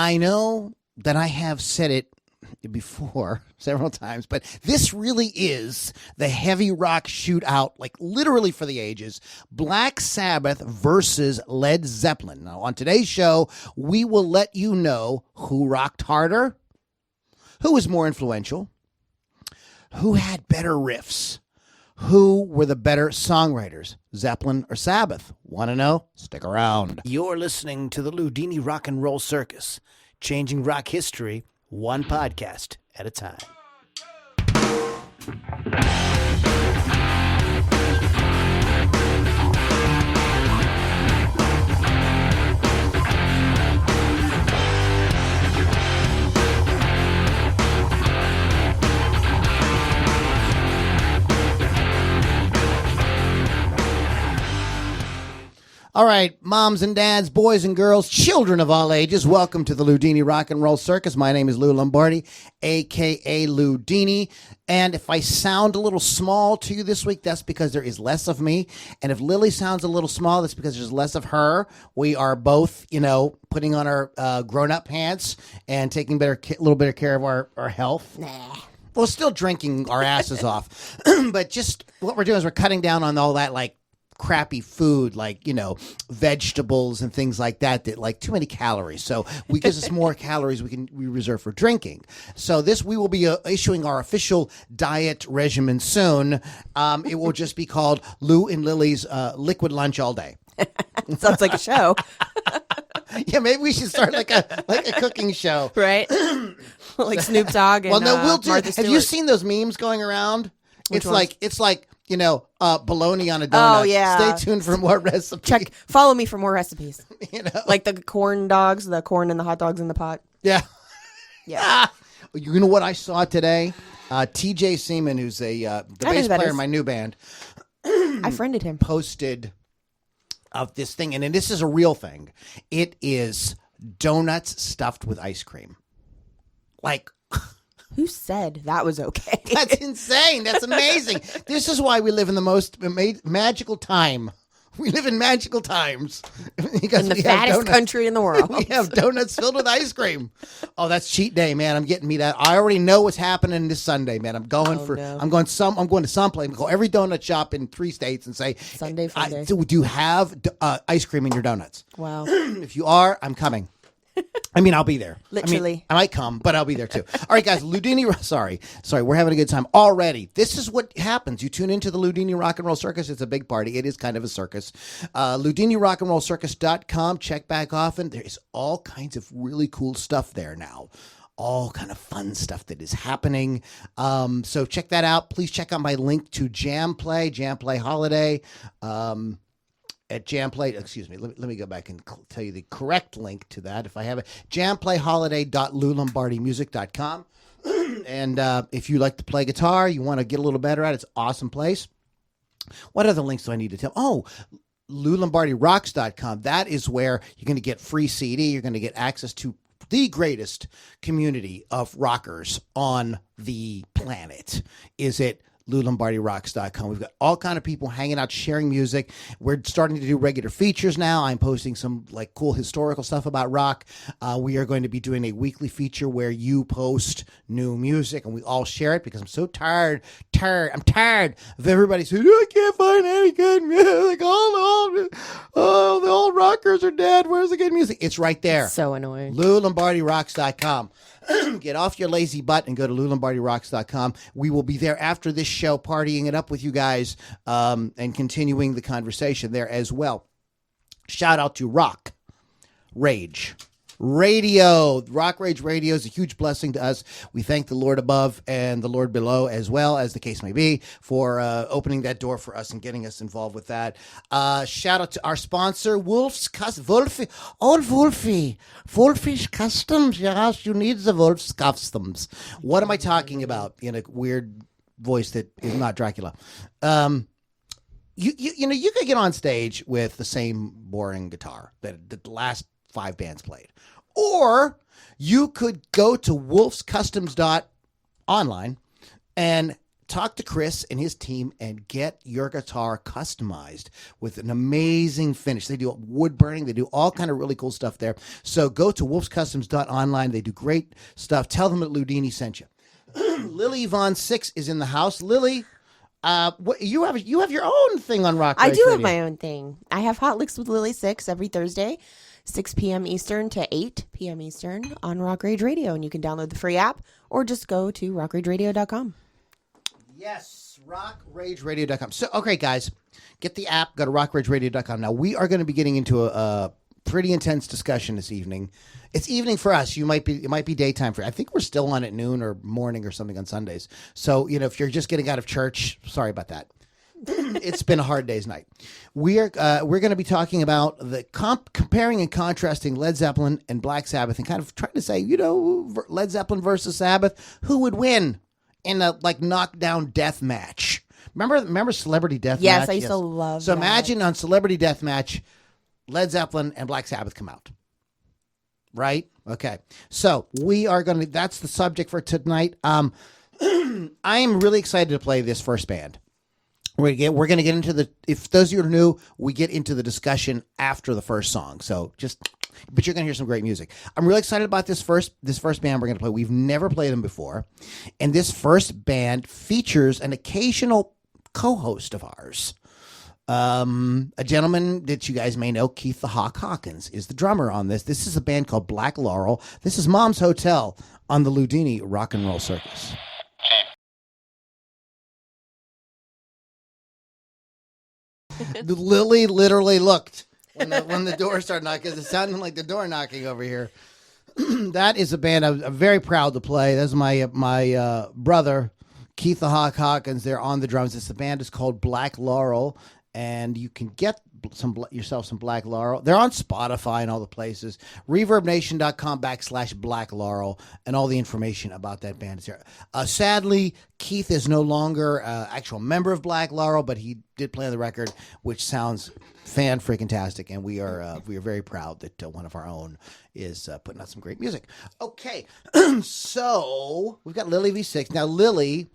I know that I have said it before several times, but this really is the heavy rock shootout, like literally for the ages. Black Sabbath versus Led Zeppelin. Now, on today's show, we will let you know who rocked harder, who was more influential, who had better riffs, who were the better songwriters, Zeppelin or Sabbath. Want to know? Stick around. You're listening to the Loudini Rock and Roll Circus, changing rock history one podcast at a time. All right, moms and dads, boys and girls, children of all ages, welcome to the Loudini Rock and Roll Circus. My name is Lou Lombardi, a.k.a. Loudini. And if I sound a little small to you this week, that's because there is less of me. And if Lily sounds a little small, that's because there's less of her. We are both, putting on our grown-up pants and taking a little better care of our health. Nah. Well, still drinking our asses off. But just what we're doing is we're cutting down on all that, crappy food, vegetables and things like that too many calories. So we gives us more calories we reserve for drinking. So we will be issuing our official diet regimen soon. It will just be called Lou and Lily's liquid lunch all day. Sounds like a show. Yeah, maybe we should start like a cooking show, right? Like Snoop Dogg and we'll do. Martha Have Stewart. you seen those memes going around? Which It's like bologna on a donut. Oh, yeah. Stay tuned for more recipes. Follow me for more recipes. Like the corn dogs, the corn and the hot dogs in the pot. Yeah. Yeah. You know what I saw today? TJ Seaman, who's the bass player in my new band. I friended him. Posted of this thing, and this is a real thing. It is donuts stuffed with ice cream. Who said that was okay? That's insane. That's amazing. This is why we live in the most magical time. We live in magical times. Because in the fattest country in the world. We have donuts filled with ice cream. Oh, that's cheat day, man. I'm getting me that. I already know what's happening this Sunday, man. I'm going I'm going to someplace. Go every donut shop in 3 states and say, Sunday fun day. Do you have ice cream in your donuts? Wow. If you are, I'm coming. I'll be there. Literally. I might come, but I'll be there too. All right, guys, Loudini, sorry, we're having a good time already. This is what happens. You tune into the Loudini Rock and Roll Circus. It's a big party. It is kind of a circus. LoudiniRockandRollCircus.com. Check back often. There is all kinds of really cool stuff there now. All kind of fun stuff that is happening. So check that out. Please check out my link to JamPlay Holiday. At JamPlay, excuse me, let me go back and tell you the correct link to that if I have it. JamPlayHoliday.LouLombardiMusic.com. And if you like to play guitar, you want to get a little better at it, it's an awesome place. What other links do I need to tell? Oh, LouLombardiRocks.com. That is where you're going to get free CD. You're going to get access to the greatest community of rockers on the planet. Is it LouLombardiRocks.com. We've got all kind of people hanging out, sharing music. We're starting to do regular features now. I'm posting some cool historical stuff about rock. We are going to be doing a weekly feature where you post new music and we all share it because I'm so tired. I'm tired of everybody saying, I can't find any good music. The old rockers are dead. Where's the good music? It's right there. So annoying. LouLombardiRocks.com. Get off your lazy butt and go to LouLombardiRocks.com. We will be there after this show partying it up with you guys and continuing the conversation there as well. Shout out to Rock Rage Radio. Rock Rage Radio is a huge blessing to us. We thank the Lord above and the Lord below, as well as the case may be, for opening that door for us and getting us involved with that. Shout out to our sponsor, Wolfish Customs. Yes, you need the Wolf's Customs. What am I talking about in a weird voice that is not Dracula? You could get on stage with the same boring guitar that the last 5 bands played. Or you could go to wolfscustoms.online and talk to Chris and his team and get your guitar customized with an amazing finish. They do wood burning. They do all kind of really cool stuff there. So go to wolfscustoms.online. They do great stuff. Tell them that Loudini sent you. Lily Von Six is in the house. Lily, you have your own thing on Rock Rage I do Radio. have my own thing. I have Hot Licks with Lily 6 every Thursday, 6 p.m. Eastern to 8 p.m. Eastern on Rock Rage Radio. And you can download the free app or just go to rockrageradio.com. Yes, rockrageradio.com. So, okay, guys, get the app. Go to rockrageradio.com. Now, we are going to be getting into a pretty intense discussion this evening. It's evening for us. It might be daytime for you. I think we're still on at noon or morning or something on Sundays. So, if you're just getting out of church, sorry about that. It's been a hard day's night. We're going to be talking about the comparing and contrasting Led Zeppelin and Black Sabbath and kind of trying to say, Led Zeppelin versus Sabbath, who would win in a knockdown death match? Remember Celebrity Death Match? Yes, I used to love So that. imagine on Celebrity Death Match, Led Zeppelin and Black Sabbath come out. Right? Okay. So that's the subject for tonight. I am really excited to play this first band. We're going to get into if those of you are new, we get into the discussion after the first song. So but you're going to hear some great music. I'm really excited about this first band we're going to play. We've never played them before. And this first band features an occasional co-host of ours. A gentleman that you guys may know, Keith the Hawk Hawkins, is the drummer on this. This is a band called Black Laurel. This is Mom's Hotel on the Loudini Rock and Roll Circus. Lily literally looked when the door started knocking, because it sounded like the door knocking over here. That is a band I'm very proud to play. That's my brother, Keith the Hawk Hawkins. They're on the drums. The band is called Black Laurel, and you can get yourself some Black Laurel. They're on Spotify and all the places. ReverbNation.com/Black Laurel, and all the information about that band is there. Sadly, Keith is no longer an actual member of Black Laurel, but he did play on the record, which sounds fan-freaking-tastic, and we are very proud that one of our own is putting out some great music. Okay, so we've got Lily V6. Now, Lily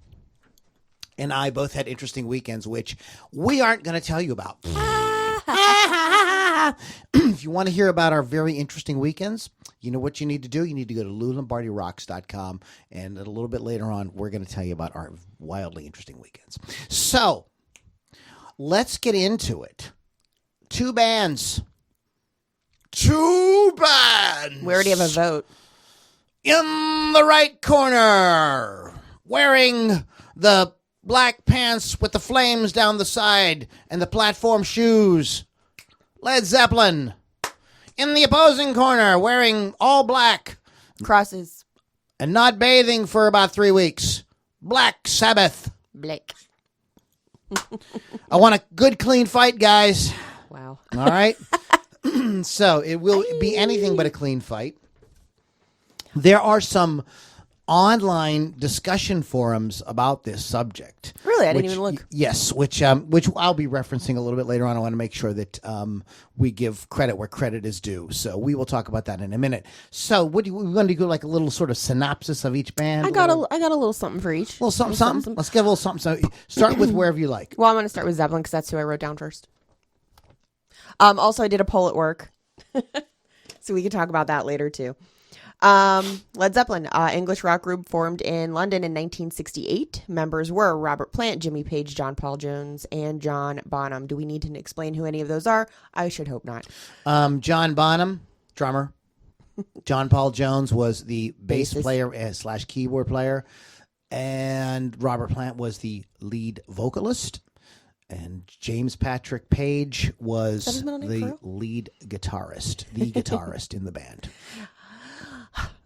and I both had interesting weekends, which we aren't going to tell you about. If you want to hear about our very interesting weekends, you know what you need to do? You need to go to LouLombardiRocks.com, and a little bit later on, we're going to tell you about our wildly interesting weekends. So, let's get into it. Two bands. We already have a vote. In the right corner, wearing the black pants with the flames down the side and the platform shoes, Led Zeppelin. In the opposing corner, wearing all black, Crosses. and not bathing for about 3 weeks, Black Sabbath. Blake. I want a good, clean fight, guys. Wow. All right? So it will be anything but a clean fight. There are some online discussion forums about this subject. Really? I didn't even look. Yes, which I'll be referencing a little bit later on. I want to make sure that we give credit where credit is due. So we will talk about that in a minute. So what do we want to do? Like a little sort of synopsis of each band? I got a little something for each. A little something. Let's get a little something. So start with wherever you like. Well, I'm going to start with Zeppelin because that's who I wrote down first. Also, I did a poll at work, so we can talk about that later too. Led Zeppelin, English rock group formed in London in 1968. Members were Robert Plant, Jimmy Page, John Paul Jones, and John Bonham. Do we need to explain who any of those are? I should hope not. John Bonham, drummer. John Paul Jones was the bass player / keyboard player. And Robert Plant was the lead vocalist. And James Patrick Page was the lead guitarist, in the band.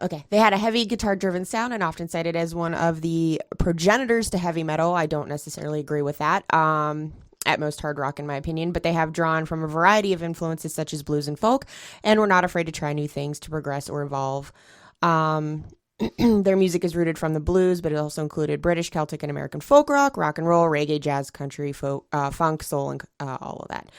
Okay. They had a heavy guitar-driven sound and often cited as one of the progenitors to heavy metal. I don't necessarily agree with that. At most hard rock, in my opinion. But they have drawn from a variety of influences such as blues and folk, and were not afraid to try new things to progress or evolve. Their music is rooted from the blues, but it also included British, Celtic, and American folk rock and roll, reggae, jazz, country, folk, funk, soul, and all of that.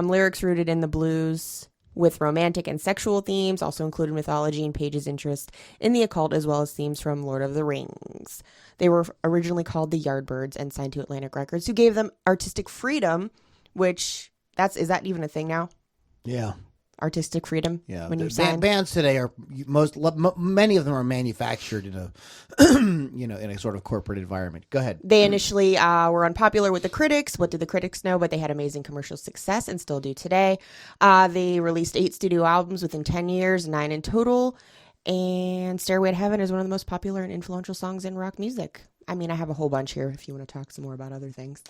Lyrics rooted in the blues with romantic and sexual themes, also included mythology and Page's interest in the occult, as well as themes from Lord of the Rings. They were originally called the Yardbirds and signed to Atlantic Records, who gave them artistic freedom, which is that even a thing now? Yeah. Artistic freedom. Yeah, when you sign bands today are many of them are manufactured in a in a sort of corporate environment. Go ahead. They initially were unpopular with the critics. What did the critics know? But they had amazing commercial success and still do today. They released 8 studio albums within 10 years, 9 in total. And Stairway to Heaven is one of the most popular and influential songs in rock music. I mean, I have a whole bunch here if you want to talk some more about other things.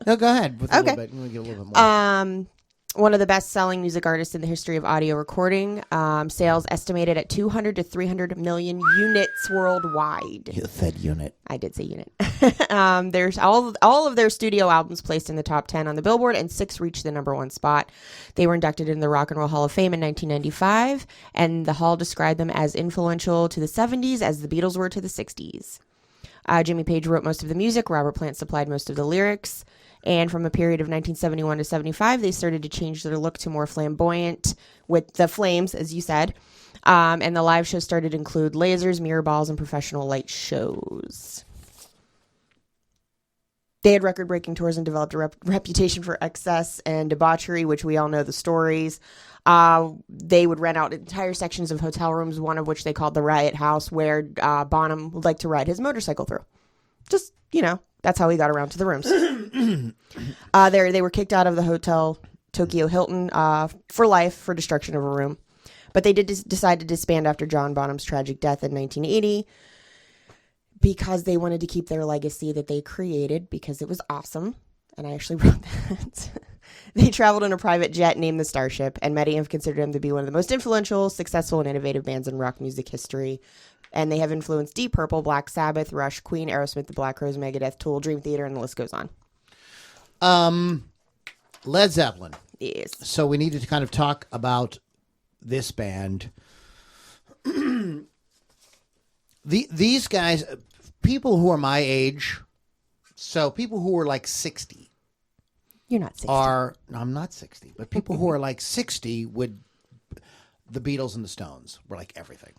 No, go ahead. With a okay. little bit. We'll get a little bit more. One of the best-selling music artists in the history of audio recording. Sales estimated at 200 to 300 million units worldwide. You said unit. I did say unit. There's all of their studio albums placed in the top 10 on the Billboard, and 6 reached the number 1 spot. They were inducted in the Rock and Roll Hall of Fame in 1995, and the Hall described them as influential to the 70s as the Beatles were to the 60s. Jimmy Page wrote most of the music. Robert Plant supplied most of the lyrics. And from a period of 1971 to 75, they started to change their look to more flamboyant with the flames, as you said. And the live shows started to include lasers, mirror balls, and professional light shows. They had record-breaking tours and developed a reputation for excess and debauchery, which we all know the stories. They would rent out entire sections of hotel rooms, one of which they called the Riot House, where Bonham would like to ride his motorcycle through. Just, that's how he got around to the rooms. They were kicked out of the hotel Tokyo Hilton for life for destruction of a room. But they did decide to disband after John Bonham's tragic death in 1980 because they wanted to keep their legacy that they created because it was awesome. And I actually wrote that. They traveled in a private jet named the Starship, and many have considered them to be one of the most influential, successful, and innovative bands in rock music history. And they have influenced Deep Purple, Black Sabbath, Rush, Queen, Aerosmith, The Black Crowes, Megadeth, Tool, Dream Theater, and the list goes on. Led Zeppelin. Yes. So we need to kind of talk about this band. These guys, people who are my age, so people who are like 60. You're not 60. No, I'm not 60, but people who are like 60 would, the Beatles and the Stones were like everything.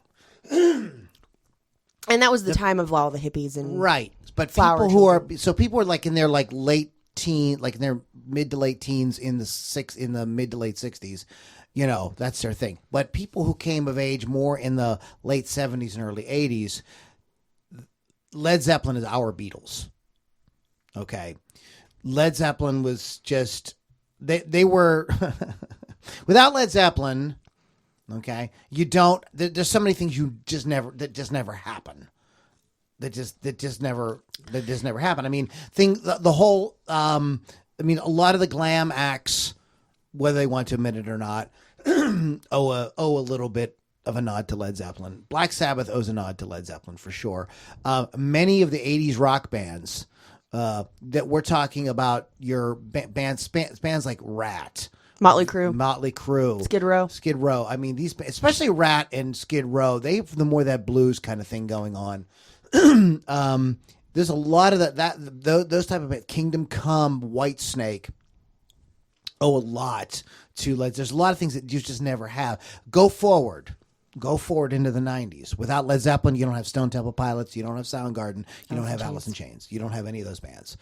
And that was the time of all the hippies and right. But flower people children. People are like in their like late teen, like in their mid to late teens in the mid to late 60s. That's their thing. But people who came of age more in the late 70s and early 80s, Led Zeppelin is our Beatles. Okay. Led Zeppelin was just, they were, without Led Zeppelin, okay, there's so many things that just never happen. That just never happen. I mean, the whole, a lot of the glam acts, whether they want to admit it or not, owe a little bit of a nod to Led Zeppelin. Black Sabbath owes a nod to Led Zeppelin for sure. Many of the 80s rock bands, that we're talking about, your bands like Rat, Motley Crue, Skid Row. I mean, these, especially Rat and Skid Row, they have the more that blues kind of thing going on. There's a lot of those type of Kingdom Come, Whitesnake owe a lot to Led. There's a lot of things that you just never have. Go forward into the 90s. Without Led Zeppelin, you don't have Stone Temple Pilots, you don't have Soundgarden, you don't have Alice in Chains, you don't have any of those bands.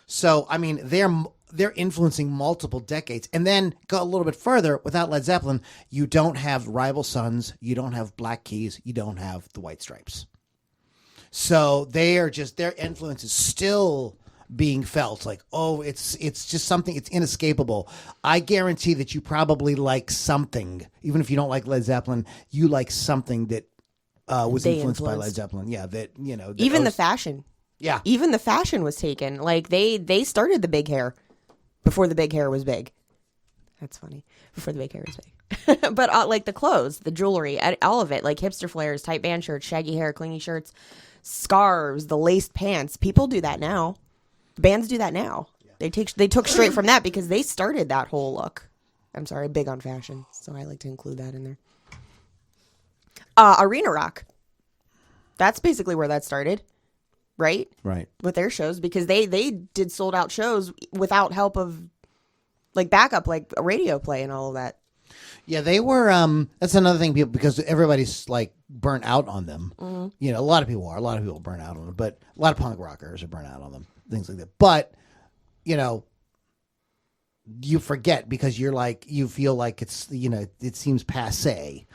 So, I mean, they're influencing multiple decades. And then go a little bit further, without Led Zeppelin, you don't have Rival Sons, you don't have Black Keys, you don't have the White Stripes. So their influence is still being felt. Like, it's just something, it's inescapable. I guarantee that you probably like something, even if you don't like Led Zeppelin, you like something that was influenced by Led Zeppelin. Yeah, even the fashion. Yeah, even the fashion was taken. Like they started the big hair before the big hair was big. That's funny. Before the big hair was big. But like the clothes, the jewelry, all of it, like hipster flares, tight band shirts, shaggy hair, clingy shirts, scarves, the laced pants. People do that now. Bands do that now. Yeah. They took straight from that because they started that whole look. I'm sorry, big on fashion, so I like to include that in there. Arena rock. That's basically where that started, right? Right. With their shows, because they did sold out shows without help of like backup, like a radio play and all of that. Yeah, they were. That's another thing, people, because everybody's like burnt out on them. Mm-hmm. You know, a lot of people are. A lot of people burn out on them, but a lot of punk rockers are burnt out on them. Things like that. But you know, you forget because you feel like it's, you know, it seems passe.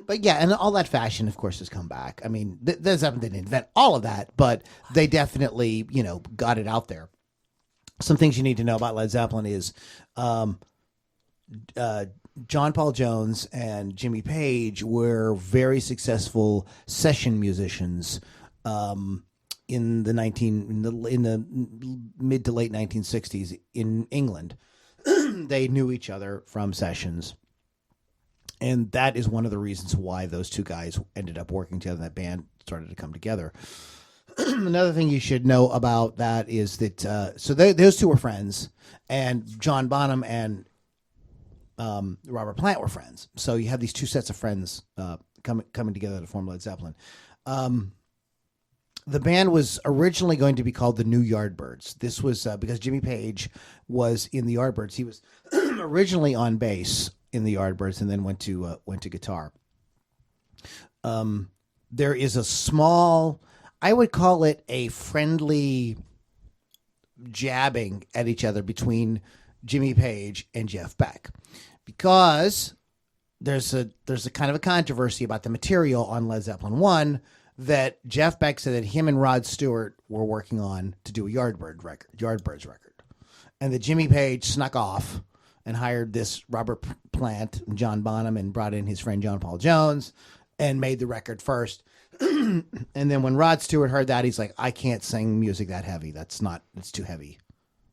But yeah, and all that fashion, of course, has come back. I mean, Led Zeppelin didn't invent all of that, but they definitely, you know, got it out there. Some things you need to know about Led Zeppelin is John Paul Jones and Jimmy Page were very successful session musicians in the mid to late 1960s in England. They knew each other from sessions. And that is one of the reasons why those two guys ended up working together. That band started to come together. Another thing you should know about that is that those two were friends, and John Bonham and Robert Plant were friends. So you have these two sets of friends coming together to form Led Zeppelin. The band was originally going to be called the New Yardbirds. This was because Jimmy Page was in the Yardbirds. He was originally on bass in the Yardbirds and then went to guitar. There is a small, I would call it a friendly jabbing at each other between Jimmy Page and Jeff Beck, because there's a kind of a controversy about the material on Led Zeppelin 1 that Jeff Beck said that him and Rod Stewart were working on to do a Yardbirds record, and that Jimmy Page snuck off and hired this Robert Plant and John Bonham and brought in his friend John Paul Jones and made the record first. And then when Rod Stewart heard that, he's like, I can't sing music that heavy. It's too heavy.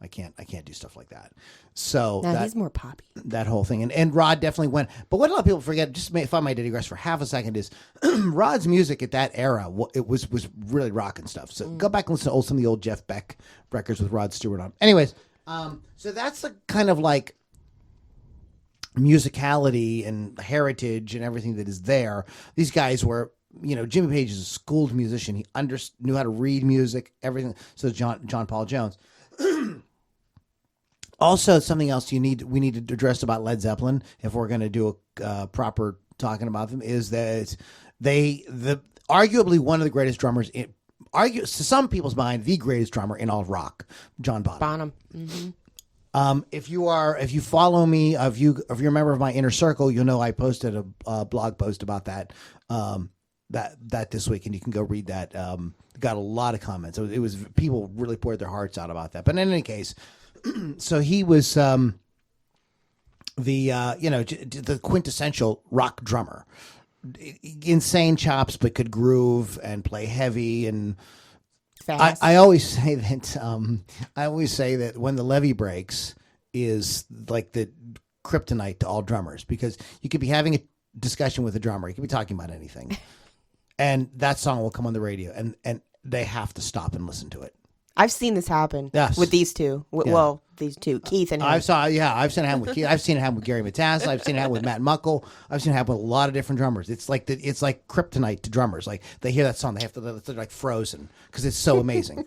I can't do stuff like that. So he's more poppy. That whole thing. And Rod definitely went. But what a lot of people forget, if I might digress for half a second, is Rod's music at that era, it was really rock and stuff. So go back and listen to some of the old Jeff Beck records with Rod Stewart on. Anyways, so that's the kind of like musicality and heritage and everything that is there. These guys were, you know, Jimmy Page is a schooled musician. He knew how to read music, everything. So John Paul Jones. Also, something else we need to address about Led Zeppelin, if we're going to do a proper talking about them, is that arguably one of the greatest drummers, to some people's mind, the greatest drummer in all of rock, John Bonham. Mm-hmm. If you follow me, if you're a member of my inner circle, you'll know I posted a blog post about that that this week, and you can go read that. Got a lot of comments. It was people really poured their hearts out about that. But in any case, so he was the quintessential rock drummer. Insane chops, but could groove and play heavy and fast. I always say that when the levee breaks is like the kryptonite to all drummers, because you could be having a discussion with a drummer, you could be talking about anything, and that song will come on the radio, and they have to stop and listen to it. I've seen this happen with these two. Well, these two, Keith and him. I've seen it happen with Keith. I've seen it happen with Gary Matassa. I've seen it happen with Matt Muckle. I've seen it happen with a lot of different drummers. It's like kryptonite to drummers. Like they hear that song, they're like frozen because it's so amazing.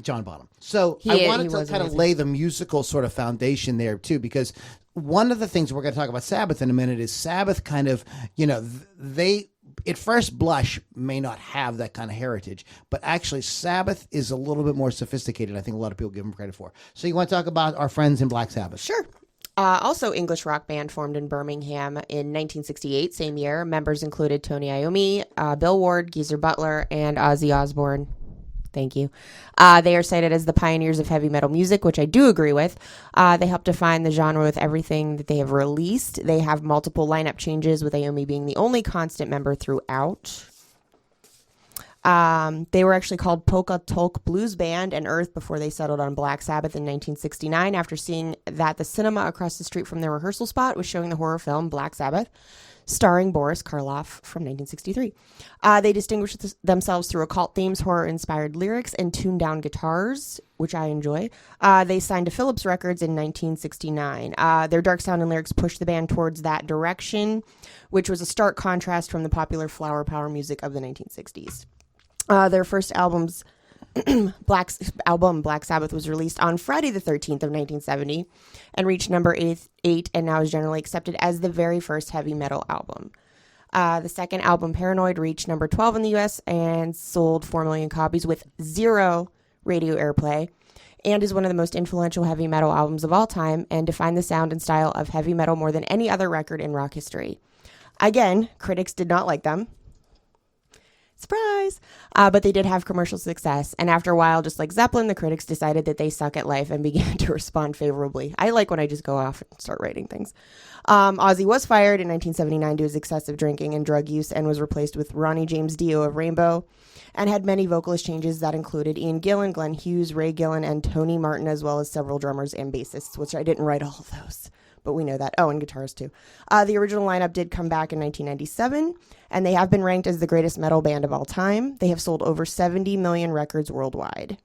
John Bonham. So I wanted to kind of lay the musical sort of foundation there too, because one of the things we're going to talk about Sabbath in a minute is Sabbath kind of, you know, they at first blush may not have that kind of heritage, but actually Sabbath is a little bit more sophisticated. I think a lot of people give them credit for. So you want to talk about our friends in Black Sabbath? Sure. Also English rock band formed in Birmingham in 1968, same year. Members included Tony Iommi, Bill Ward, Geezer Butler, and Ozzy Osbourne. Thank you. They are cited as the pioneers of heavy metal music, which I do agree with. They helped define the genre with everything that they have released. They have multiple lineup changes, with Iommi being the only constant member throughout. They were actually called Polka Tulk Blues Band and Earth before they settled on Black Sabbath in 1969, after seeing that the cinema across the street from their rehearsal spot was showing the horror film Black Sabbath, starring Boris Karloff from 1963. They distinguished themselves through occult themes, horror-inspired lyrics, and tuned-down guitars, which I enjoy. They signed to Philips Records in 1969. Their dark sound and lyrics pushed the band towards that direction, which was a stark contrast from the popular flower power music of the 1960s. Their first albums album Black Sabbath was released on Friday the 13th of 1970 and reached number 8 and now is generally accepted as the very first heavy metal album. The second album, Paranoid, reached number 12 in the US and sold 4 million copies with 0 radio airplay, and is one of the most influential heavy metal albums of all time and defined the sound and style of heavy metal more than any other record in rock history. Again, critics did not like them. Surprise! But they did have commercial success, and after a while, just like Zeppelin, the critics decided that they suck at life and began to respond favorably. I like when I just go off and start writing things. Ozzy was fired in 1979 due to his excessive drinking and drug use and was replaced with Ronnie James Dio of Rainbow, and had many vocalist changes that included Ian Gillan, Glenn Hughes, Ray Gillan, and Tony Martin, as well as several drummers and bassists, which I didn't write all of those, but we know that. Oh, and guitarists too. The original lineup did come back in 1997, and they have been ranked as the greatest metal band of all time. They have sold over 70 million records worldwide.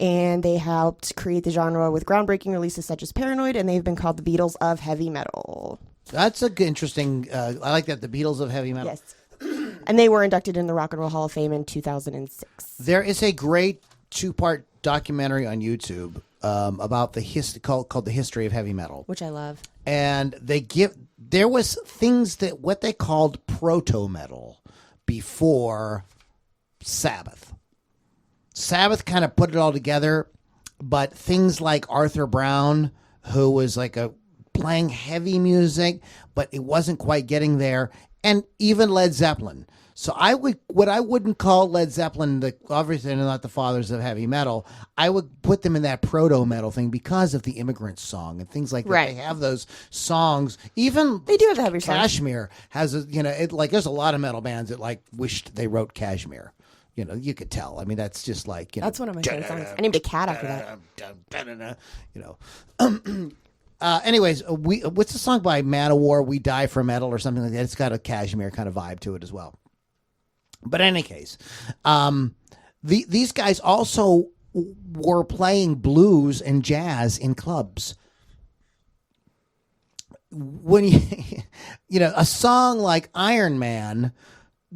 And they helped create the genre with groundbreaking releases such as Paranoid, and they've been called the Beatles of heavy metal. That's a good, interesting, I like that, the Beatles of heavy metal. Yes. And they were inducted in the Rock and Roll Hall of Fame in 2006. There is a great 2-part documentary on YouTube about the called The History of Heavy Metal, Which I love. and there was things that what they called proto metal before Sabbath. Sabbath kind of put it all together, but things like Arthur Brown, who was like playing heavy music, but it wasn't quite getting there, and even Led Zeppelin. So I wouldn't call Led Zeppelin obviously they're not the fathers of heavy metal. I would put them in that proto metal thing because of the Immigrant Song and things like that. Right. They have those songs. Even They do have the heavy songs. Kashmir has there's a lot of metal bands that like wished they wrote Kashmir. You could tell. I mean, that's just like That's one of my favorite songs. I named a cat after that. Anyways, what's the song by Man of War? We Die for Metal or something like that. It's got a Kashmir kind of vibe to it as well. But in any case, these guys also were playing blues and jazz in clubs. When a song like Iron Man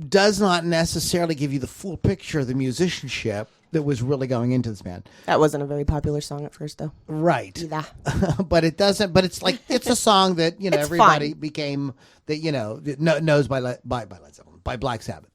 does not necessarily give you the full picture of the musicianship that was really going into this band. That wasn't a very popular song at first, though. Right. Yeah. But it doesn't. But it's like it's a song that everybody fun. became that knows by Led Zeppelin, by Black Sabbath.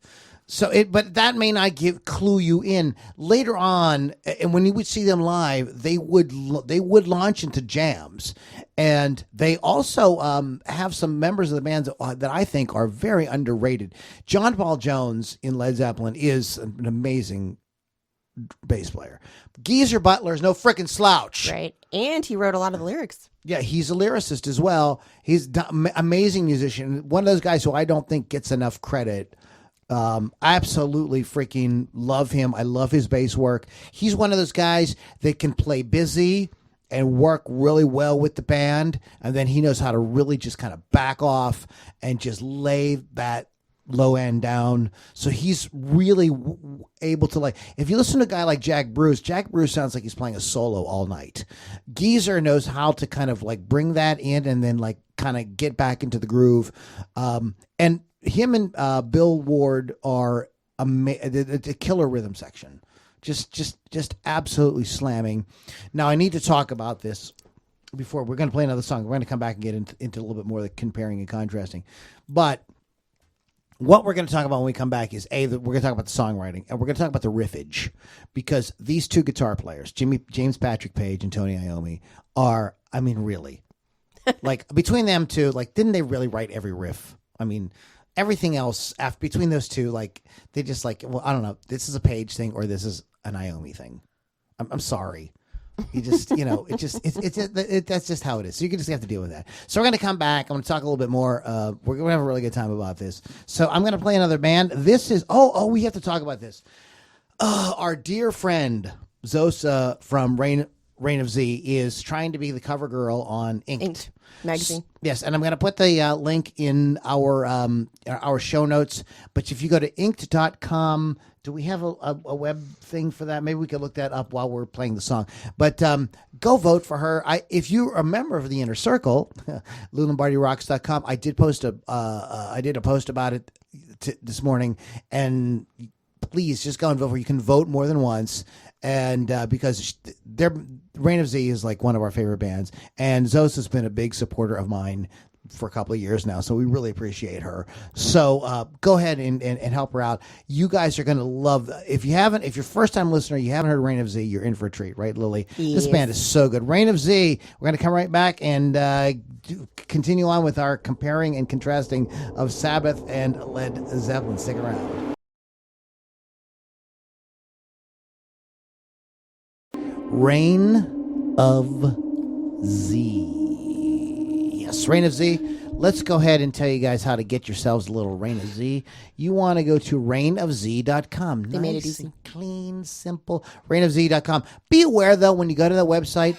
So but that may not clue you in later on. And when you would see them live, they would launch into jams, and they also have some members of the band that I think are very underrated. John Paul Jones in Led Zeppelin is an amazing bass player. Geezer Butler is no frickin' slouch. Right. And he wrote a lot of the lyrics. Yeah, he's a lyricist as well. He's an amazing musician. One of those guys who I don't think gets enough credit. Absolutely freaking love him. I love his bass work. He's one of those guys that can play busy and work really well with the band, and then he knows how to really just kind of back off and just lay that low end down. So he's really able to, like, if you listen to a guy like Jack Bruce sounds like he's playing a solo all night. Geezer knows how to kind of like bring that in and then like kind of get back into the groove. And him and Bill Ward are the killer rhythm section. Just absolutely slamming. Now I need to talk about this before we're going to play another song. We're going to come back and get into a little bit more of the comparing and contrasting. But what we're going to talk about when we come back is we're going to talk about the songwriting, and we're going to talk about the riffage, because these two guitar players, James Patrick Page and Tony Iommi, are, I mean, really, like between them two, like, didn't they really write every riff? I mean, everything else between those two, like, they just like, well, I don't know, this is a Page thing or this is an Iommi thing. I'm sorry. You just, that's just how it is. So you just have to deal with that. So we're going to come back. I'm going to talk a little bit more. We're going to have a really good time about this. So I'm going to play another band. This is, we have to talk about this. Our dear friend Zosa from Reign of Z is trying to be the cover girl on Inked magazine. Yes, and I'm going to put the link in our show notes. But if you go to inked.com, do we have a web thing for that? Maybe we could look that up while we're playing the song. But go vote for her. If you're a member of the Inner Circle, LouLombardiRocks.com, I did post a post about it this morning, and please just go and vote for. You can vote more than once, and because Reign of Z is like one of our favorite bands, and Zosa's been a big supporter of mine for a couple of years now, so we really appreciate her. So go ahead and help her out. You guys are going to love. If you're first time listener, you haven't heard Reign of Z, you're in for a treat, right, Lily? Yes. This band is so good. Reign of Z. We're going to come right back and continue on with our comparing and contrasting of Sabbath and Led Zeppelin. Stick around. Reign of Z. Yes, Reign of Z. Let's go ahead and tell you guys how to get yourselves a little Reign of Z. You want to go to reignofz.com. They made it easy. And clean, simple. Reignofz.com. Be aware, though, when you go to that website,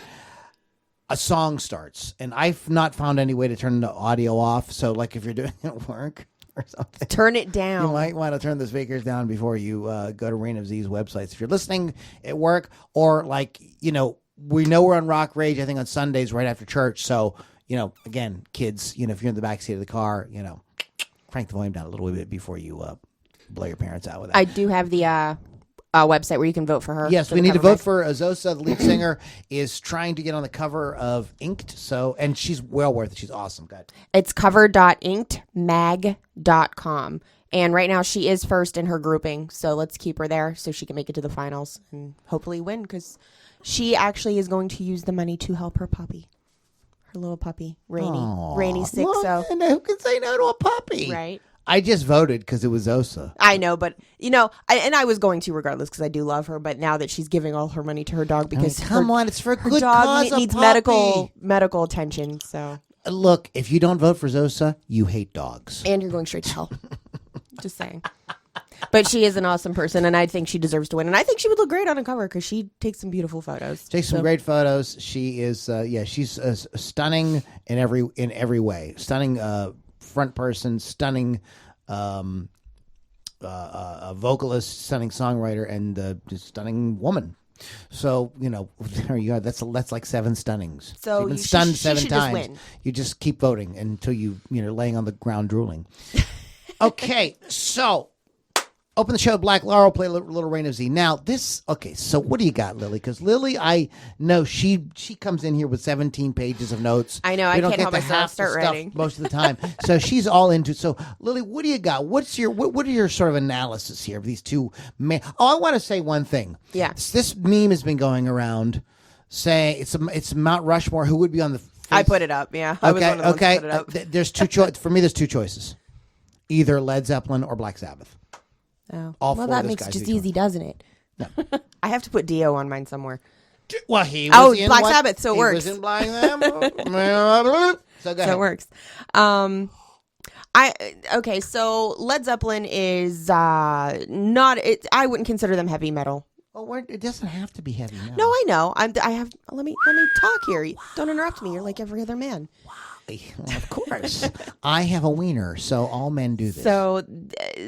a song starts. And I've not found any way to turn the audio off. So, like, if you're doing it at work or something, turn it down. You might want to turn the speakers down before you go to Reign of Z's websites. If you're listening at work or, like, we know we're on Rock Rage, I think, on Sundays right after church. So, again, kids, if you're in the backseat of the car, crank the volume down a little bit before you blow your parents out with that. I do have the website where you can vote for her. Yes, we need to vote for Zosa. The lead singer is trying to get on the cover of Inked. And she's well worth it. She's awesome. Good. It's cover.inkedmag.com. And right now she is first in her grouping. So let's keep her there so she can make it to the finals and hopefully win, because she actually is going to use the money to help her puppy. Her little puppy, Rainy. Aww. Rainy's sick, well, so. And who can say no to a puppy? Right. I just voted because it was Zosa. I know, but, I was going to regardless because I do love her. But now that she's giving all her money to her dog because come on, it's for a her good dog cause. needs medical attention. So look, if you don't vote for Zosa, you hate dogs. And you're going straight to hell. Just saying. But she is an awesome person, and I think she deserves to win. And I think she would look great on a cover because she takes some beautiful photos. Takes some great photos. She is, she's stunning in every way. Stunning front person, stunning vocalist, stunning songwriter, and just stunning woman. So there you are. That's like 7 stunnings. So you've been stunned she 7 should just times. win. You just keep voting until you're laying on the ground drooling. Okay, so. Open the show with Black Laurel, play a little Reign of Z. Now, so what do you got, Lily? Because Lily, I know she comes in here with 17 pages of notes. I know, I can't help myself start writing. Most of the time. So she's all into it. So, Lily, what do you got? What are your sort of analysis here of these two men? Oh, I want to say one thing. Yeah. This meme has been going around saying it's Mount Rushmore. Who would be on the face? I put it up, yeah. I was one of the ones who put it up. There's for me, there's 2 choices. Either Led Zeppelin or Black Sabbath. Oh. All well, 4 that of those makes guys just do easy, doesn't it? No. I have to put Dio on mine somewhere. Well, he was in Black Sabbath, so it works. He was in Black Sabbath. So go ahead. So it works. So Led Zeppelin is not. I wouldn't consider them heavy metal. Oh, it doesn't have to be heavy metal. No, I know. Let me talk here. Don't interrupt me. You're like every other man. Well, of course. I have a wiener, so all men do this. So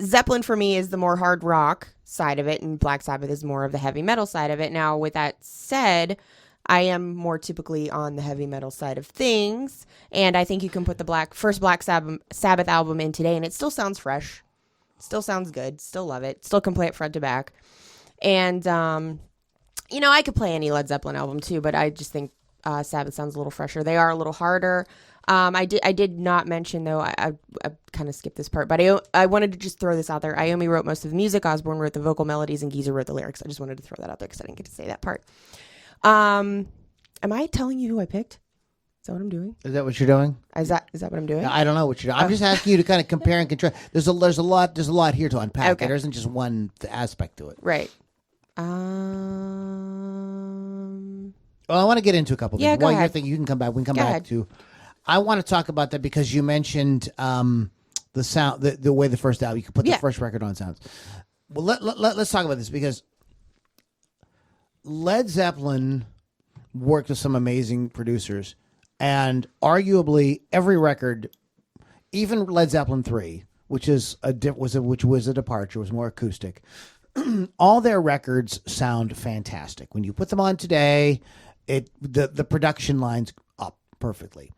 Zeppelin for me is the more hard rock side of it, and Black Sabbath is more of the heavy metal side of it. Now, with that said, I am more typically on the heavy metal side of things, and I think you can put the first Black Sabbath album in today, and it still sounds fresh, still sounds good, still love it, still can play it front to back. And, I could play any Led Zeppelin album too, but I just think Sabbath sounds a little fresher. They are a little harder. I did not mention, though, I kind of skipped this part, but I wanted to just throw this out there. Iommi wrote most of the music, Osborne wrote the vocal melodies, and Geezer wrote the lyrics. I just wanted to throw that out there because I didn't get to say that part. Am I telling you who I picked? Is that what I'm doing? Is that what you're doing? Is that what I'm doing? I don't know what you're doing. I'm just asking you to kind of compare and contrast. There's a lot here to unpack. Okay. There isn't just one aspect to it. Right. Well, I want to get into a couple things. Yeah, go While you're ahead. thinking, you can come back. We can come Go back ahead. to. I want to talk about that because you mentioned the sound, the way the first album. You could put the first record on sounds. Well, let's talk about this because Led Zeppelin worked with some amazing producers, and arguably every record, even Led Zeppelin III, which was a departure, was more acoustic. All their records sound fantastic. When you put them on today, the production lines up perfectly.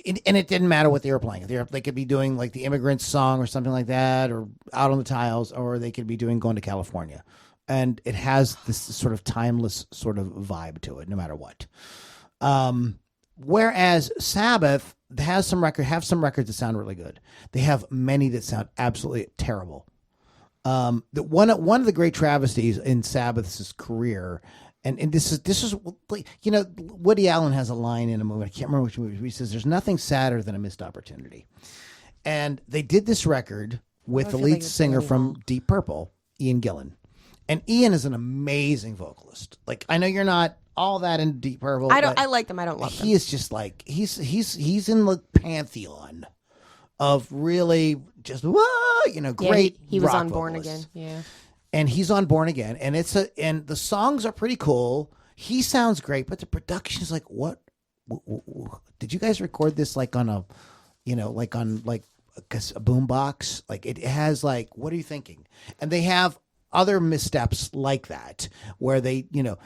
And it didn't matter what they were playing. They could be doing like the Immigrant Song or something like that, or Out on the Tiles, or they could be doing Going to California. And it has this sort of timeless sort of vibe to it, no matter what. Whereas Sabbath have some records that sound really good. They have many that sound absolutely terrible. One of the great travesties in Sabbath's career, and this is Woody Allen has a line in a movie, I can't remember which movie, he says there's nothing sadder than a missed opportunity. And they did this record with the lead singer from Deep Purple, Ian Gillan. And Ian is an amazing vocalist. Like, I know you're not all that in Deep Purple. I like them. I don't love them. He is just like he's in the pantheon of really just great. He was rock on Born vocalists. Again. Yeah. And he's on Born Again, and and the songs are pretty cool. He sounds great, but the production is like, what? Did you guys record this like on a boombox? Like it has like, what are you thinking? And they have other missteps like that where they, do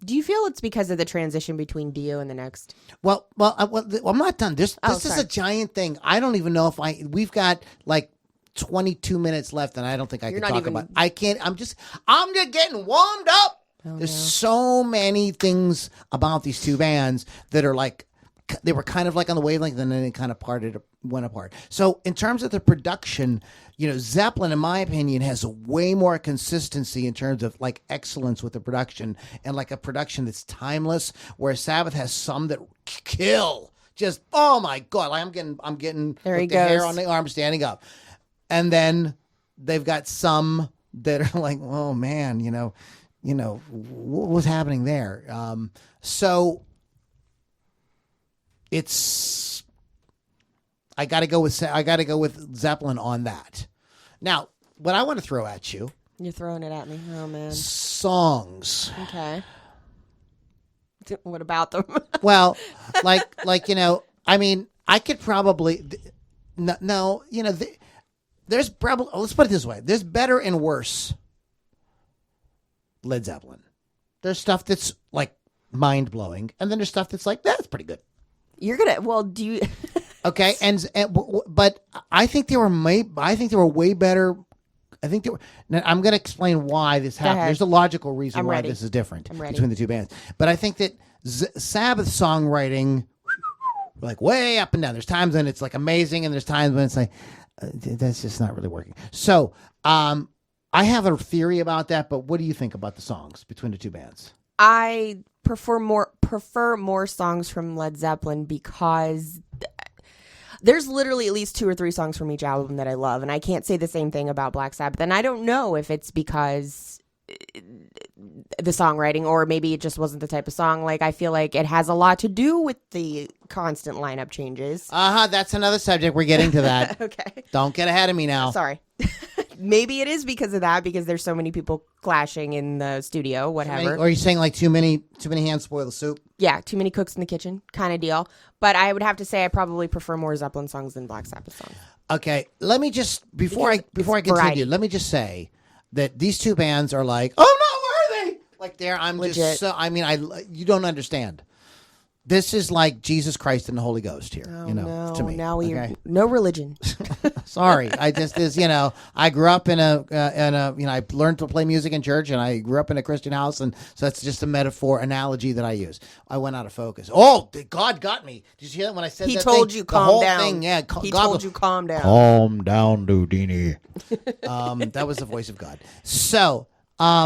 you feel it's because of the transition between Dio and the next? Well, I'm not done. This is a giant thing. I don't even know if we've got like 22 minutes left, and I don't think I can talk about. I can't. I'm just getting warmed up. There's so many things about these two bands that are like, they were kind of like on the wavelength, and then they kind of went apart. So in terms of the production, Zeppelin, in my opinion, has way more consistency in terms of like excellence with the production, and like a production that's timeless, whereas Sabbath has some that kill. Just, oh my God, I'm getting there he the goes. hair on the arm standing up. And then they've got some that are like, oh man, what was happening there? So it's, I got to go with Zeppelin on that. Now, what I want to throw at you. You're throwing it at me. Oh man. Songs. Okay. What about them? Well, I mean, I could probably there's probably, let's put it this way. There's better and worse Led Zeppelin. There's stuff that's like mind blowing, and then there's stuff that's like, that's pretty good. Do you? Okay, but I think they were way better. Now, I'm going to explain why this happened. There's a logical reason why this is different between the two bands. But I think that Sabbath songwriting, like way up and down. There's times when it's like amazing, and there's times when it's like, that's just not really working. So I have a theory about that, but what do you think about the songs between the two bands? I prefer more songs from Led Zeppelin because there's literally at least 2 or 3 songs from each album that I love, and I can't say the same thing about Black Sabbath. And I don't know if it's because the songwriting, or maybe it just wasn't the type of song. Like, I feel like it has a lot to do with the constant lineup changes. That's another subject. We're getting to that. Okay. Don't get ahead of me now. Sorry. Maybe it is because of that, because there's so many people clashing in the studio, whatever. Or are you saying like too many hands spoil the soup? Yeah, too many cooks in the kitchen kind of deal. But I would have to say I probably prefer more Zeppelin songs than Black Sabbath songs. Okay, let me just before I continue, variety. Let me just say that these two bands are like, oh no, where are they? Like I'm legit. Just so, I mean, you don't understand. This is like Jesus Christ and the Holy Ghost here, no, to me. Now no religion. Sorry, I just I grew up in a I learned to play music in church, and I grew up in a Christian house, and so that's just a analogy that I use. I went out of focus. Oh, God got me. Did you hear that when I said he that? He told you calm down. Thing, yeah, he told you calm down. Calm down, Loudini. That was the voice of God. So, I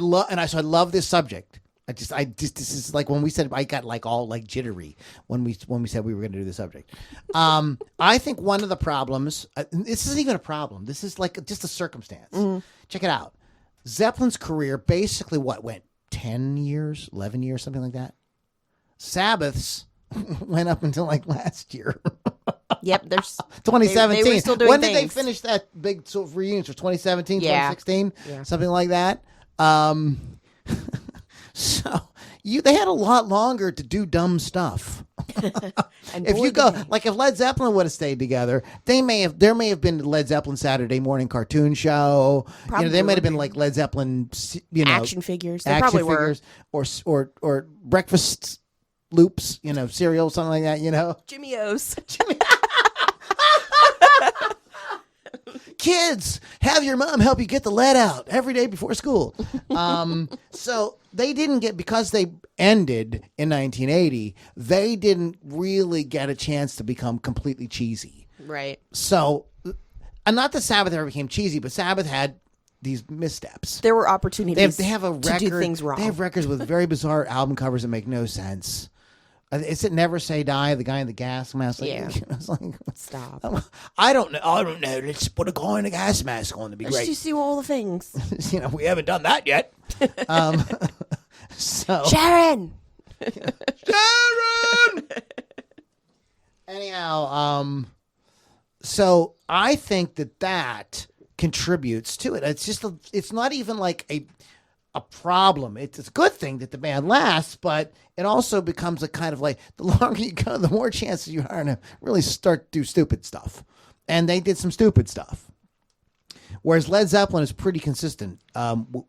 love this subject. This is like when we said, I got like all like jittery when we said we were going to do the subject. I think one of the problems, this isn't even a problem. This is like just a circumstance. Mm-hmm. Check it out. Zeppelin's career basically went 10 years, 11 years, something like that. Sabbath's went up until like last year. Yep, there's 2017. They were still doing when things. Did they finish that big sort of reunion? For 2017, yeah. 2016, something like that. So they had a lot longer to do dumb stuff. If you go, like if Led Zeppelin would have stayed together, there may have been Led Zeppelin Saturday morning cartoon show. Probably there might have been like Led Zeppelin, action figures. They probably were, or breakfast Loops, cereal, something like that, Jimmy O's. Kids, have your mom help you get the lead out every day before school. So they didn't get, because they ended in 1980, they didn't really get a chance to become completely cheesy. Right. So, and not that Sabbath ever became cheesy, but Sabbath had these missteps. There were opportunities they have a record, to do things wrong. They have records with very bizarre album covers that make no sense. Is it Never Say Die? The guy in the gas mask. Yeah. I was like, Stop. I don't know. Let's put a guy in a gas mask on to be great. You see all the things. We haven't done that yet. So Sharon. Sharon. Anyhow, so I think that contributes to it. It's just it's not even like a problem. It's a good thing that the band lasts, but it also becomes a kind of like, the longer you go, the more chances you are to really start to do stupid stuff. And they did some stupid stuff. Whereas Led Zeppelin is pretty consistent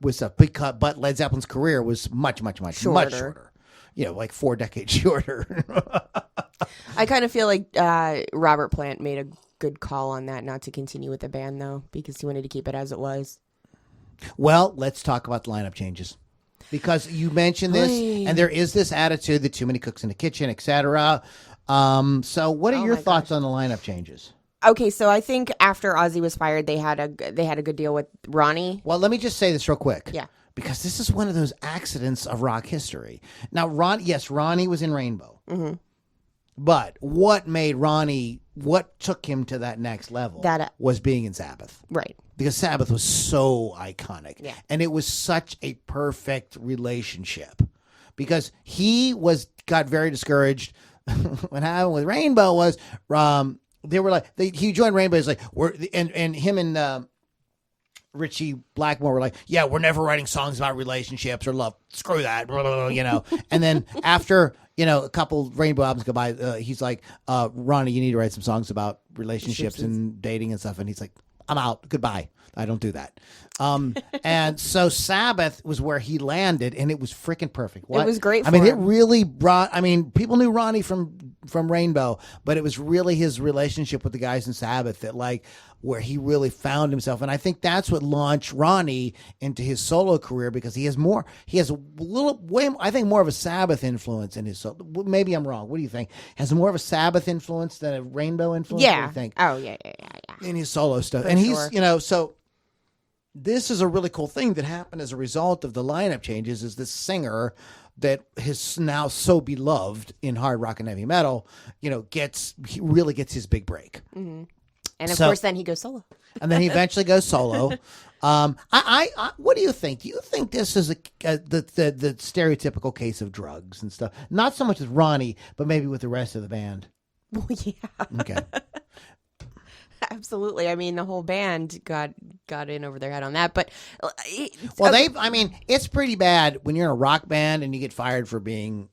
with stuff, but Led Zeppelin's career was much shorter. Like 4 decades shorter. I kind of feel like Robert Plant made a good call on that, not to continue with the band, though, because he wanted to keep it as it was. Well, let's talk about the lineup changes. Because you mentioned this, and there is this attitude that too many cooks in the kitchen, etc. So what are your thoughts on the lineup changes? Okay, so I think after Ozzy was fired, they had a good deal with Ronnie. Well, let me just say this real quick. Yeah. Because this is one of those accidents of rock history. Now, Ronnie was in Rainbow. Mm-hmm. But what took him to that next level was being in Sabbath. Right. Because Sabbath was so iconic. Yeah. And it was such a perfect relationship. Because he got very discouraged. What happened with Rainbow was they were like, he joined Rainbow. He's like, and him and Richie Blackmore were like, yeah, we're never writing songs about relationships or love. Screw that, And then after, a couple Rainbow albums go by, he's like, Ronnie, you need to write some songs about relationships and dating and stuff. And he's like, I'm out. Goodbye. I don't do that. And so Sabbath was where he landed, and it was freaking perfect. It was great for him. It him. really people knew Ronnie from Rainbow, but it was really his relationship with the guys in Sabbath that where he really found himself. And I think that's what launched Ronnie into his solo career, because he has more of a Sabbath influence in his solo. Maybe I'm wrong. What do you think? Has more of a Sabbath influence than a Rainbow influence? Yeah. What do you think? Oh, yeah. In his solo stuff. For he's, sure. So this is a really cool thing that happened as a result of the lineup changes, is this singer that is now so beloved in hard rock and heavy metal, he really gets his big break. Mm-hmm. And of course, then he goes solo. And then he eventually goes solo. I what do you think? Do you think this is the stereotypical case of drugs and stuff? Not so much with Ronnie, but maybe with the rest of the band. Well, yeah. Okay. Absolutely. I mean, the whole band got in over their head on that. But it's pretty bad when you're in a rock band and you get fired for being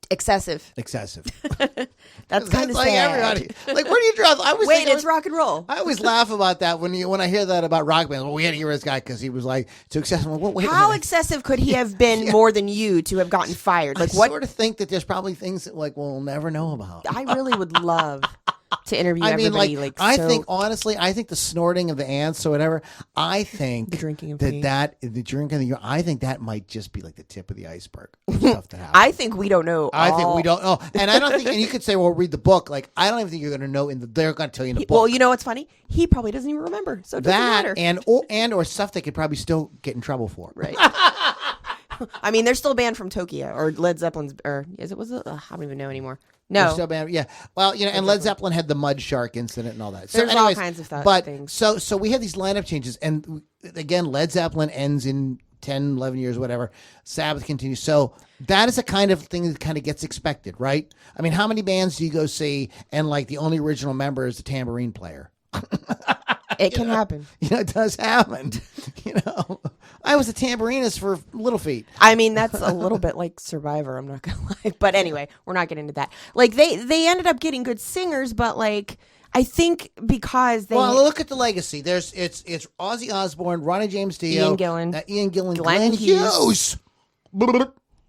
excessive. That's kind of like sad. Everybody, where do you draw? It's rock and roll. I always laugh about that when I hear that about rock bands. Well, we had to get rid of this guy because he was too excessive. How excessive could he have been more than you to have gotten fired? I sort of think that there's probably things that we'll never know about. I really would love to interview everybody. I think honestly, the snorting of the ants or whatever. I think the drinking of the drinking of the. I think that might just be the tip of the iceberg. Stuff that happens. I think we don't know. I think we don't know, and I don't think. And you could say, "Well, read the book." I don't even think you're going to know. They're going to tell you in the book. Well, you know what's funny? He probably doesn't even remember. So it doesn't matter. or stuff they could probably still get in trouble for. Right. I mean, they're still banned from Tokyo, or Led Zeppelin's, or I don't even know anymore. No. They're still banned, yeah. Well, and Led Zeppelin had the mud shark incident and all that. So there's all kinds of things. So we had these lineup changes, and again, Led Zeppelin ends in 10, 11 years, whatever. Sabbath continues. So that is a kind of thing that kind of gets expected, right? I mean, how many bands do you go see, and the only original member is the tambourine player? It can happen. It does happen. I was a tambourinist for Little Feat. I mean, that's a little bit like Survivor. I'm not gonna lie, but anyway, we're not getting into that. They ended up getting good singers, but I think because they look at the legacy. It's Ozzy Osbourne, Ronnie James Dio, Ian Gillan, Glenn Hughes.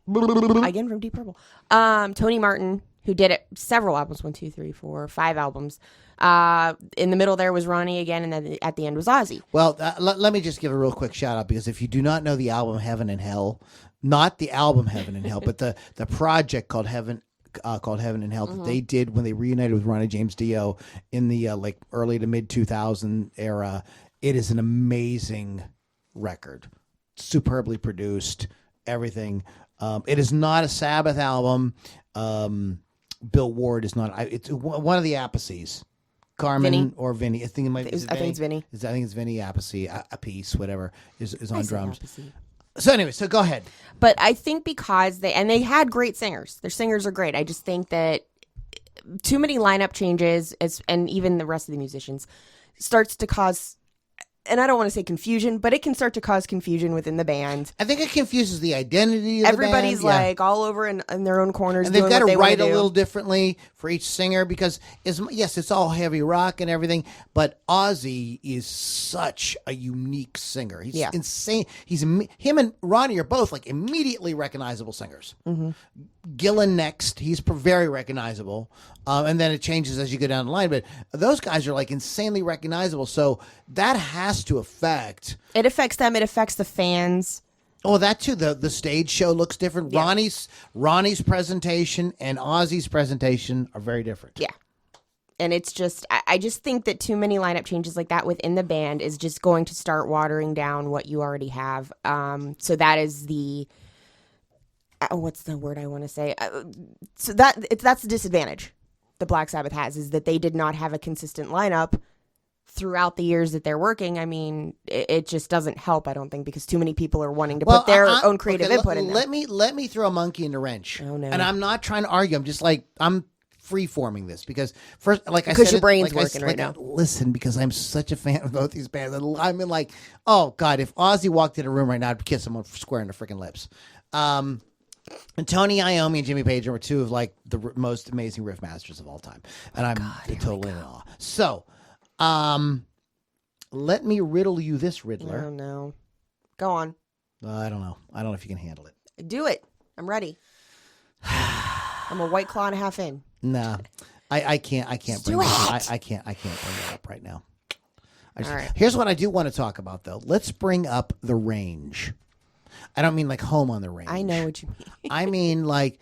again from Deep Purple. Tony Martin, who did it several albums, 1, 2, 3, 4, 5 albums. In the middle there was Ronnie again, and then at the end was Ozzy. Well, let me just give a real quick shout out, because if you do not know the album Heaven and Hell, not the album Heaven and Hell, but the project called Heaven and Hell that they did when they reunited with Ronnie James Dio in the like early to mid 2000 era, it is an amazing record, superbly produced, everything. It is not a Sabbath album. Bill Ward is not. It's one of the Appices. Carmen Vinny. Or Vinny. I think it might be. I think it's Vinny. I think it's Vinny Appice, a piece, whatever, is on drums. Appice. So anyway, so go ahead. But I think because they had great singers. Their singers are great. I just think that too many lineup changes, and even the rest of the musicians, starts to cause, and I don't want to say confusion, but it can start to cause confusion within the band. I think it confuses the identity of Everybody's the band. like all over in their own corners, and they've doing got what to they write a wanna do. little differently for each singer, because yes, it's all heavy rock and everything, but Ozzy is such a unique singer. He's insane. Him and Ronnie are both like immediately recognizable singers. Mm-hmm. Gillan next, he's very recognizable, and then it changes as you go down the line. But those guys are like insanely recognizable, so that has to affect. It affects them. It affects the fans. Oh, that too. The stage show looks different. Yeah. Ronnie's presentation and Ozzy's presentation are very different. Yeah. And it's just, I just think that too many lineup changes like that within the band is just going to start watering down what you already have. So that is the, what's the word I want to say? So that's the disadvantage the Black Sabbath has, is that they did not have a consistent lineup throughout the years that they're working. I mean, it just doesn't help, I don't think, because too many people are wanting to put their own creative input in there. Let me throw a monkey in the wrench. Oh, no. And I'm not trying to argue. I'm just like, I'm free-forming this because first, like I said, because your brain's working right now. Listen, because I'm such a fan of both these bands. I mean, like, oh God, if Ozzy walked in a room right now, I'd kiss him square in the freaking lips. And Tony Iommi and Jimmy Page are two of like the most amazing riff masters of all time, and I'm totally in awe. So, let me riddle you this, Riddler. Oh no, go on. I don't know. I don't know if you can handle it. Do it. I'm ready. I'm a White Claw and a half in. Nah, I can't. I can't bring. I can't bring that up right now. All right. Here's what I do want to talk about, though. Let's bring up the range. I don't mean like home on the range. I know what you mean. I mean like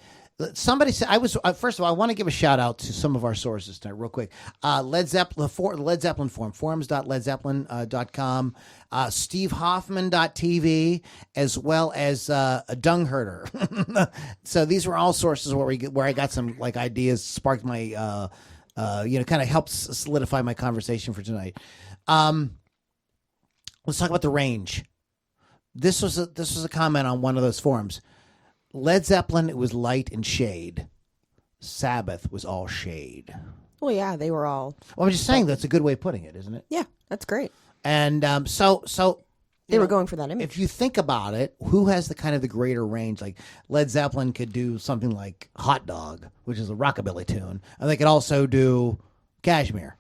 somebody said. First of all, I want to give a shout out to some of our sources tonight, real quick. Led Zeppelin forum, forums.ledzeppelin.com, stevehoffman.tv, as well as Dung Herder. So these were all sources where I got some like ideas, sparked my kind of helped solidify my conversation for tonight. Let's talk about the range. This was a comment on one of those forums. Led Zeppelin, it was light and shade. Sabbath was all shade. Well, yeah, they were all. Well, I'm just saying that's a good way of putting it, isn't it? Yeah, that's great. And so they were going for that image. If you think about it, who has the greater range? Like Led Zeppelin could do something like Hot Dog, which is a rockabilly tune, and they could also do Kashmir,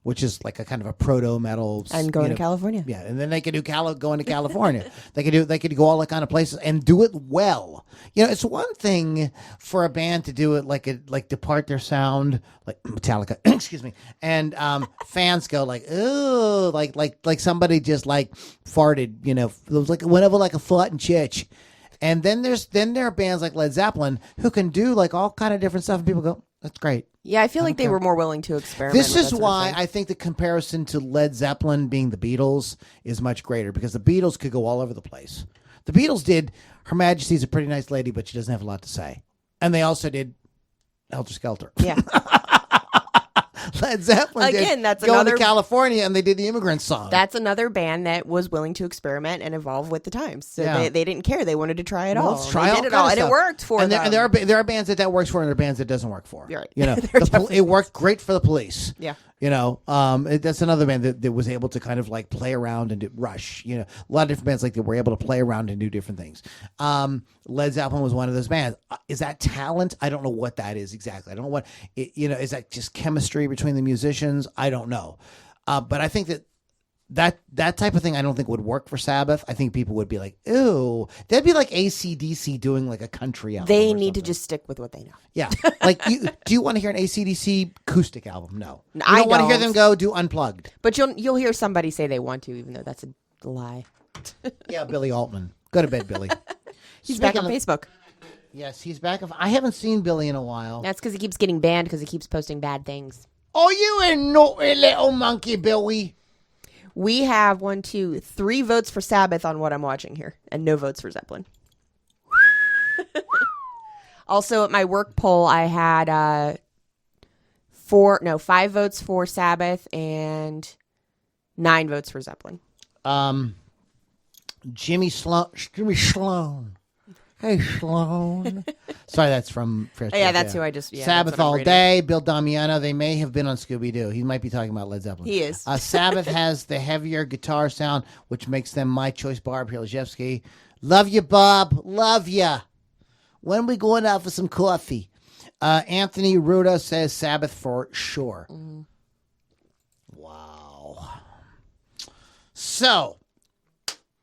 which is like a kind of a proto metal, and going to California. Yeah, and then they could do going to California. they could go all that kind of places and do it well. It's one thing for a band to do it like depart their sound, like Metallica, excuse me, and fans go like, oh, like somebody just like farted, it was like whenever like a fart and chitch. And then there are bands like Led Zeppelin who can do like all kind of different stuff, and people go, that's great. Yeah, I feel like they were more willing to experiment. This is why I think the comparison to Led Zeppelin being the Beatles is much greater, because the Beatles could go all over the place. The Beatles did Her Majesty's a Pretty Nice Lady, but she doesn't have a lot to say. And they also did Helter Skelter. Yeah. Led Zeppelin that's going another to California, and they did the Immigrant Song. That's another band that was willing to experiment and evolve with the times. So they didn't care. They wanted to try it all. Let's try they did it all, and it worked for them. And there are bands that works for, and there are bands that doesn't work for. You're right. It worked great for the Police. Yeah. That's another band that was able to kind of like play around and do Rush. A lot of different bands like that were able to play around and do different things. Led Zeppelin was one of those bands. Is that talent? I don't know what that is exactly. I don't know what is that just chemistry between the musicians? I don't know. But I think that that type of thing I don't think would work for Sabbath. I think people would be like, "Ew." That'd be like AC/DC doing like a country album. They need to just stick with what they know. Yeah. Like, do you want to hear an AC/DC acoustic album? No. You I don't want to hear don't. them go do Unplugged. But you'll hear somebody say they want to, even though that's a lie. Yeah, Billy Altman. Go to bed, Billy. He's back on Facebook. Yes, he's back. I haven't seen Billy in a while. That's because he keeps getting banned because he keeps posting bad things. Oh, you a naughty little monkey, Billy. We have 1, 2, 3 votes for Sabbath on what I'm watching here, and no votes for Zeppelin. Also, at my work poll, I had 5 votes for Sabbath and 9 votes for Zeppelin. Jimmy Sloan. Hey, Sloan. Sorry, that's from Fresh. Yeah, that's who I just... Yeah, Sabbath All Day, Bill Damiano. They may have been on Scooby-Doo. He might be talking about Led Zeppelin. He is. Sabbath has the heavier guitar sound, which makes them my choice. Barb Hilajewski. Love you, Bob. Love you. When are we going out for some coffee? Anthony Ruda says Sabbath for sure. Wow. So...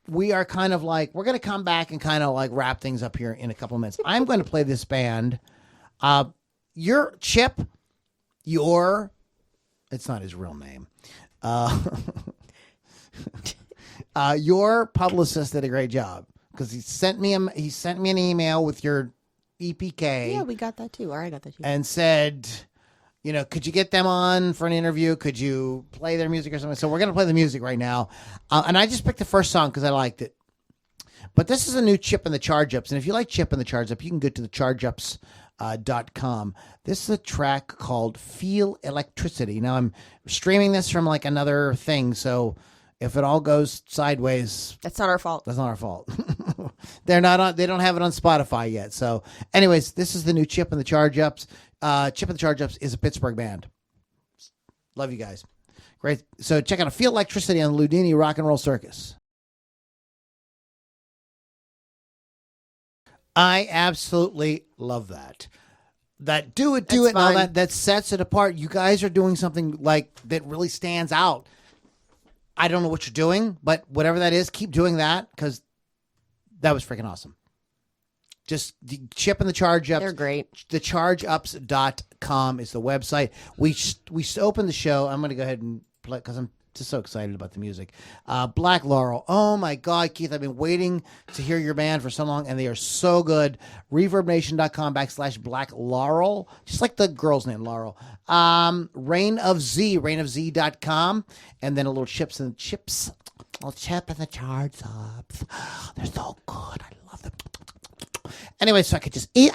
we are kind of like, we're going to come back and kind of like wrap things up here in a couple of minutes. I'm going to play this band. Your Chip, it's not his real name. Your publicist did a great job because he sent me an email with your EPK. Yeah, we got that too. Or I got that too. And said, could you get them on for an interview? Could you play their music or something? So we're going to play the music right now. And I just picked the first song because I liked it. But this is a new Chip and the Charge Ups. And if you like Chip and the Charge Up, you can go to thechargeups.com. This is a track called Feel Electricity. Now, I'm streaming this from like another thing. So if it all goes sideways... that's not our fault. That's not our fault. They don't have it on Spotify yet. So anyways, this is the new Chip and the Charge Ups. Chip and the Charge Ups is a Pittsburgh band. Love you guys. Great. So check out Feel Electricity on the Loudini Rock and Roll Circus. I absolutely love that. That do it, and all that sets it apart. You guys are doing something like that really stands out. I don't know what you're doing, but whatever that is, keep doing that because that was freaking awesome. Just the Chip and the Charge Ups. They're great. Thechargeups.com is the website. We opened the show. I'm going to go ahead and play because I'm just so excited about the music. Black Laurel. Oh, my God, Keith. I've been waiting to hear your band for so long, and they are so good. ReverbNation.com/Black Laurel. Just like the girl's name, Laurel. RainofZ. And then a little Chips. A little Chip and the Charge Ups. They're so good. I love them. Anyway, so I could just eat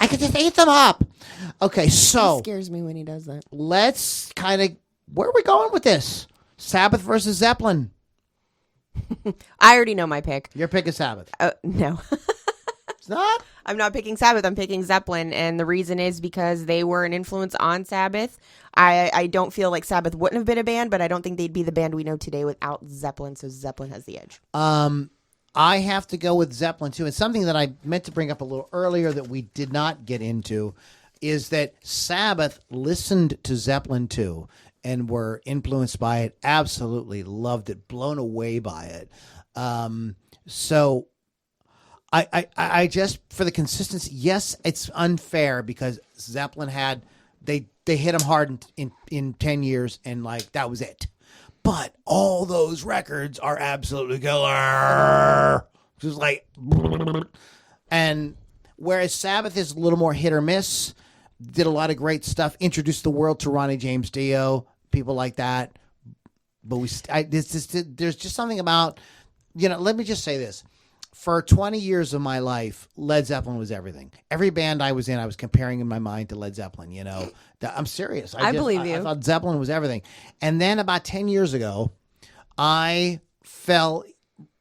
them up. Okay, so He scares me when he does that. let's kind of, where are we going with this? Sabbath versus Zeppelin. I already know my pick. Your pick is Sabbath. No. It's not? I'm not picking Sabbath. I'm picking Zeppelin. And the reason is because they were an influence on Sabbath. I don't feel like Sabbath wouldn't have been a band, but I don't think they'd be the band we know today without Zeppelin. So Zeppelin has the edge. I have to go with Zeppelin too. And something that I meant to bring up a little earlier that we did not get into is that Sabbath listened to Zeppelin II and were influenced by it. Absolutely loved it. Blown away by it. So I just, for the consistency, yes, it's unfair because Zeppelin had, they hit them hard in 10 years and like that was it. But all those records are absolutely killer. Just like, and whereas Sabbath is a little more hit or miss, did a lot of great stuff, introduced the world to Ronnie James Dio, people like that. But there's just something about, let me just say this. For 20 years of my life, Led Zeppelin was everything. Every band I was in, I was comparing in my mind to Led Zeppelin, I'm serious. I believe you. I thought Zeppelin was everything. And then about 10 years ago, I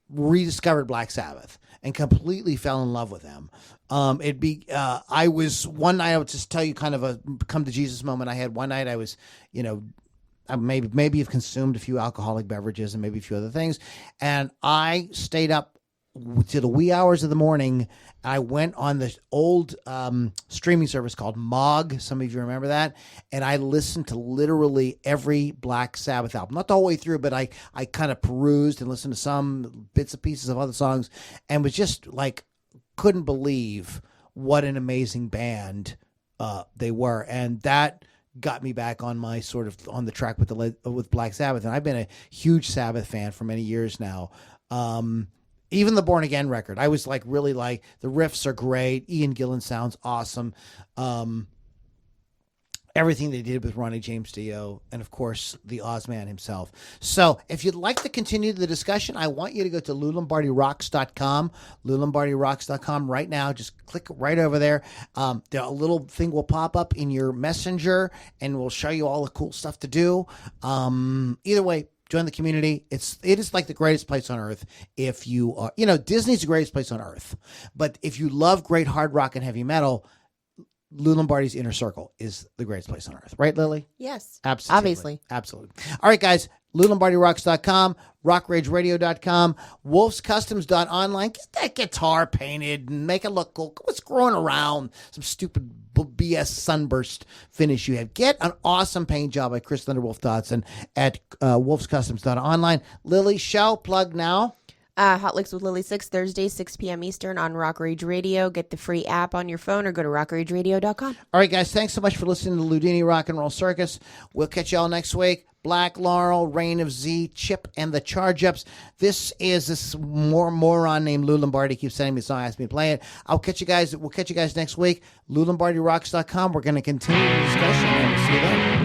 rediscovered Black Sabbath and completely fell in love with them. I was, one night, I would just tell you kind of a come to Jesus moment I had. One night I was, I maybe have consumed a few alcoholic beverages and maybe a few other things. And I stayed up to the wee hours of the morning. I went on the old streaming service called Mog. Some of you remember that. And I listened to literally every Black Sabbath album. Not the whole way through, but I kind of perused and listened to some bits and pieces of other songs and was just like, couldn't believe what an amazing band they were. And that got me back on my sort of on the track with Black Sabbath. And I've been a huge Sabbath fan for many years now. Even the Born Again record, I was like, really like, the riffs are great. Ian Gillan sounds awesome. Everything they did with Ronnie James Dio, and of course the Ozman himself. So if you'd like to continue the discussion, I want you to go to LouLombardiRocks.com, LouLombardiRocks.com right now. Just click right over there. A little thing will pop up in your messenger and we'll show you all the cool stuff to do. Either way, join the community. It is like the greatest place on earth. If you are, Disney's the greatest place on earth. But if you love great hard rock and heavy metal, Lou Lombardi's Inner Circle is the greatest place on earth. Right, Lily? Yes. Absolutely. Obviously. Absolutely. All right, guys. LouLombardiRocks.com, RockRageRadio.com, WolfsCustoms.online. Get that guitar painted and make it look cool. What's growing around? Some stupid BS sunburst finish you have. Get an awesome paint job by Chris Thunderwolf Dodson at WolfsCustoms.online. Lily, show plug now. Hot Licks with Lily 6, Thursday, 6 p.m. Eastern on Rock Rage Radio. Get the free app on your phone or go to rockrageradio.com. All right, guys. Thanks so much for listening to Loudini Rock and Roll Circus. We'll catch you all next week. Black Laurel, Reign of Z, Chip, and the Charge-Ups. This moron named Lou Lombardi keeps sending me a song, asking me to play it. We'll catch you guys next week. LouLombardiRocks.com. We're going to continue the discussion, and we'll see you then.